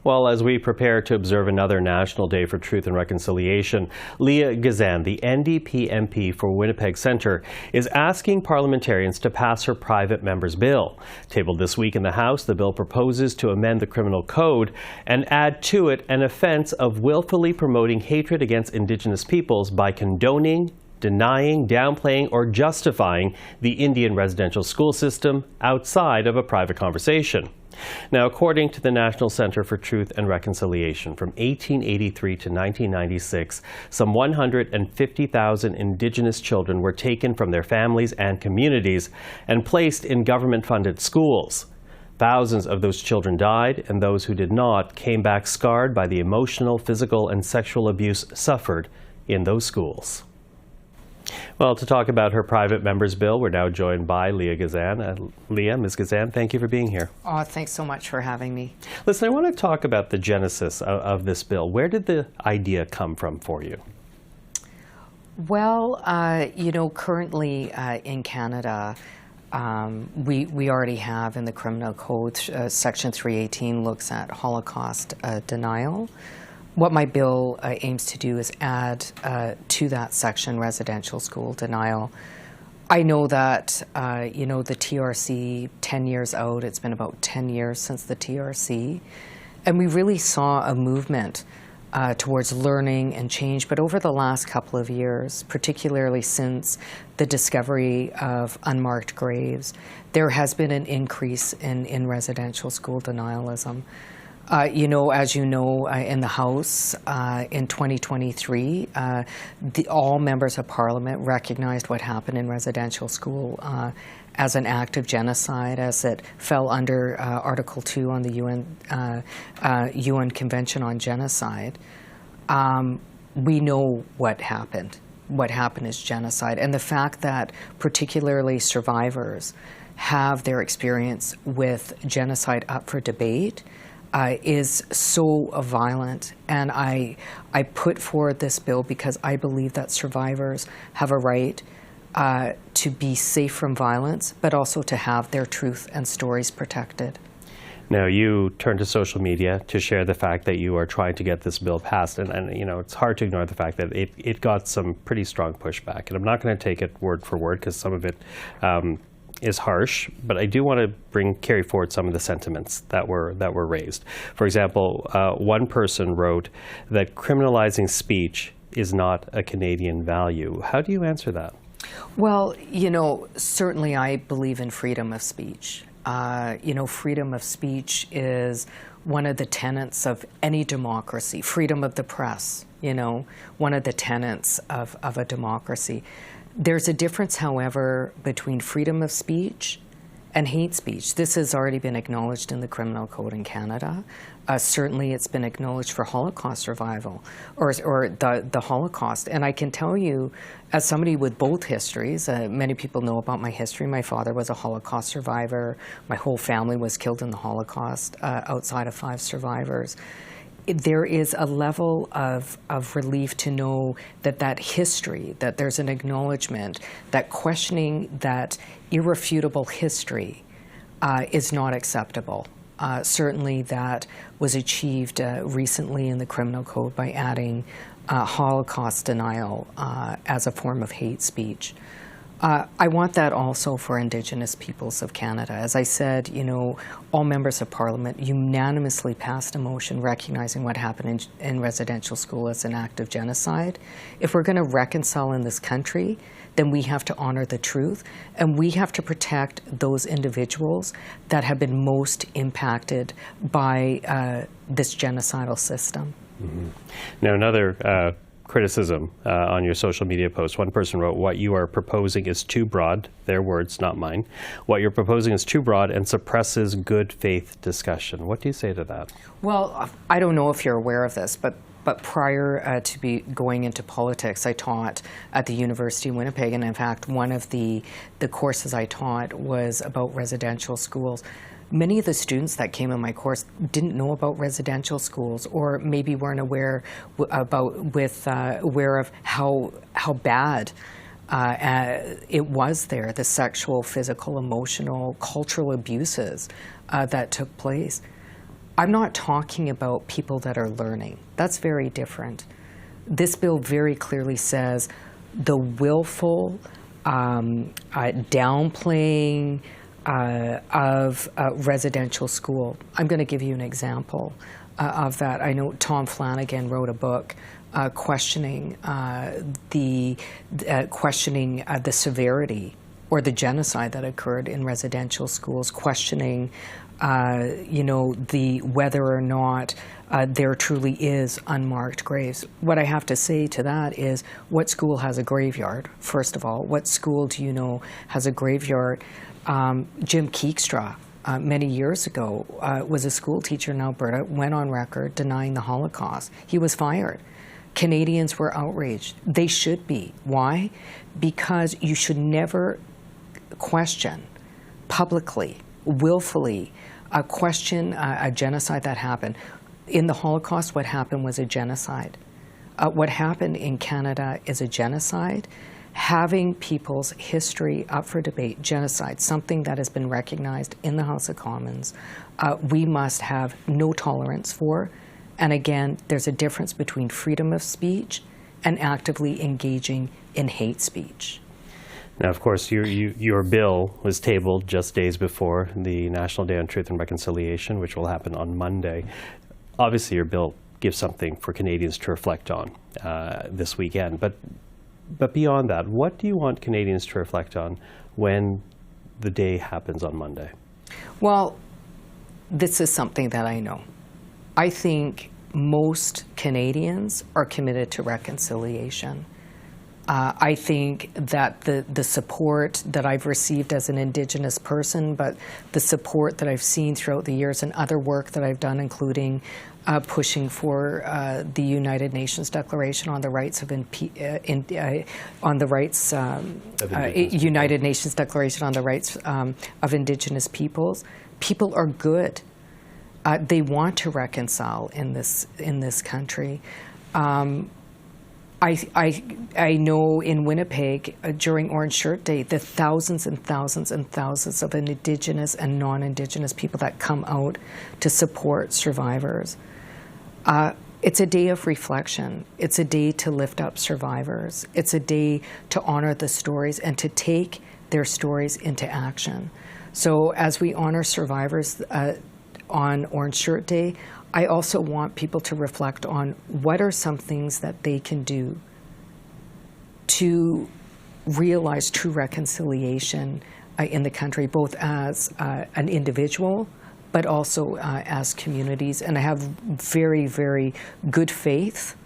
Well, as we prepare to observe another National Day for Truth and Reconciliation, Leah Gazan, the NDP MP for Winnipeg Centre, is asking parliamentarians to pass her private member's bill. Tabled this week in the House, the bill proposes to amend the criminal code and add to it an offence of willfully promoting hatred against Indigenous peoples by condoning, denying, downplaying, or justifying the Indian residential school system outside of a private conversation. Now, according to the National Centre for Truth and Reconciliation, from 1883 to 1996, some 150,000 Indigenous children were taken from their families and communities and placed in government-funded schools. Thousands of those children died, and those who did not came back scarred by the emotional, physical, and sexual abuse suffered in those schools. Well, to talk about her private member's bill, we're now joined by Leah Gazan. Leah, Ms. Gazan, thank you for being here. Oh, thanks so much for having me. Listen, I want to talk about the genesis of this bill. Where did the idea come from for you? Well, currently in Canada, we already have in the criminal code, Section 318 looks at Holocaust denial. What my bill aims to do is add to that section residential school denial. I know that, the TRC, 10 years out, it's been about 10 years since the TRC, and we really saw a movement towards learning and change. But over the last couple of years, particularly since the discovery of unmarked graves, there has been an increase in residential school denialism. As you know, in the House, in 2023, all members of Parliament recognized what happened in residential school as an act of genocide, as it fell under Article 2 on the UN Convention on Genocide. We know what happened. What happened is genocide. And the fact that particularly survivors have their experience with genocide up for debate is so violent, and I put forward this bill because I believe that survivors have a right to be safe from violence, but also to have their truth and stories protected. Now, you turned to social media to share the fact that you are trying to get this bill passed, and it's hard to ignore the fact that it got some pretty strong pushback, and I'm not going to take it word for word because some of it is harsh, but I do want to carry forward some of the sentiments that were raised. For example, one person wrote that criminalizing speech is not a Canadian value. How do you answer that? Well, certainly I believe in freedom of speech. Freedom of speech is one of the tenets of any democracy. Freedom of the press, one of the tenets of a democracy. There's a difference, however, between freedom of speech and hate speech. This has already been acknowledged in the criminal code in Canada. Certainly it's been acknowledged for Holocaust survival, or the Holocaust. And I can tell you, as somebody with both histories, many people know about my history. My father was a Holocaust survivor. My whole family was killed in the Holocaust, outside of 5 survivors. There is a level of relief to know that history, that there's an acknowledgement, that questioning that irrefutable history is not acceptable. Certainly that was achieved recently in the criminal code by adding Holocaust denial as a form of hate speech. I want that also for Indigenous peoples of Canada. As I said, all members of Parliament unanimously passed a motion recognizing what happened in residential school as an act of genocide. If we're going to reconcile in this country, then we have to honor the truth, and we have to protect those individuals that have been most impacted by this genocidal system. Mm-hmm. Now, another criticism on your social media post. One person wrote, "What you are proposing is too broad," their words, not mine. "What you're proposing is too broad and suppresses good faith discussion." What do you say to that? Well, I don't know if you're aware of this, but prior to going into politics, I taught at the University of Winnipeg, and in fact, one of the courses I taught was about residential schools. Many of the students that came in my course didn't know about residential schools, or maybe weren't aware of how bad it was there, the sexual, physical, emotional, cultural abuses that took place. I'm not talking about people that are learning. That's very different. This bill very clearly says the willful downplaying of residential school. I'm going to give you an example of that. I know Tom Flanagan wrote a book questioning the severity or the genocide that occurred in residential schools, questioning whether or not there truly is unmarked graves. What I have to say to that is, what school has a graveyard, first of all? What school do you know has a graveyard? Jim Keekstra, many years ago, was a school teacher in Alberta, went on record denying the Holocaust. He was fired. Canadians were outraged. They should be. Why? Because you should never question publicly, willfully, question a genocide that happened. In the Holocaust, what happened was a genocide. What happened in Canada is a genocide. Having people's history up for debate, genocide, something that has been recognized in the House of Commons, we must have no tolerance for. And again, there's a difference between freedom of speech and actively engaging in hate speech. Now, of course, your bill was tabled just days before the National Day on Truth and Reconciliation, which will happen on Monday. Obviously, your bill gives something for Canadians to reflect on this weekend. But beyond that, what do you want Canadians to reflect on when the day happens on Monday? Well, this is something that I know. I think most Canadians are committed to reconciliation. I think that the support that I've received as an Indigenous person, but the support that I've seen throughout the years and other work that I've done, including pushing for the United Nations Declaration on the Rights of United Nations Declaration on the Rights of Indigenous Peoples. People are good. They want to reconcile in this country. I know in Winnipeg during Orange Shirt Day, the thousands and thousands and thousands of Indigenous and non-Indigenous people that come out to support survivors. It's a day of reflection. It's a day to lift up survivors. It's a day to honor the stories and to take their stories into action. So as we honor survivors on Orange Shirt Day, I also want people to reflect on what are some things that they can do to realize true reconciliation in the country, both as an individual, but also as communities. And I have very, very good faith,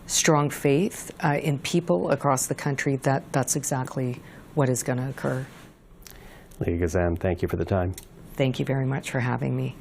strong faith in people across the country that that's exactly what is going to occur. Leah Gazan, thank you for the time. Thank you very much for having me.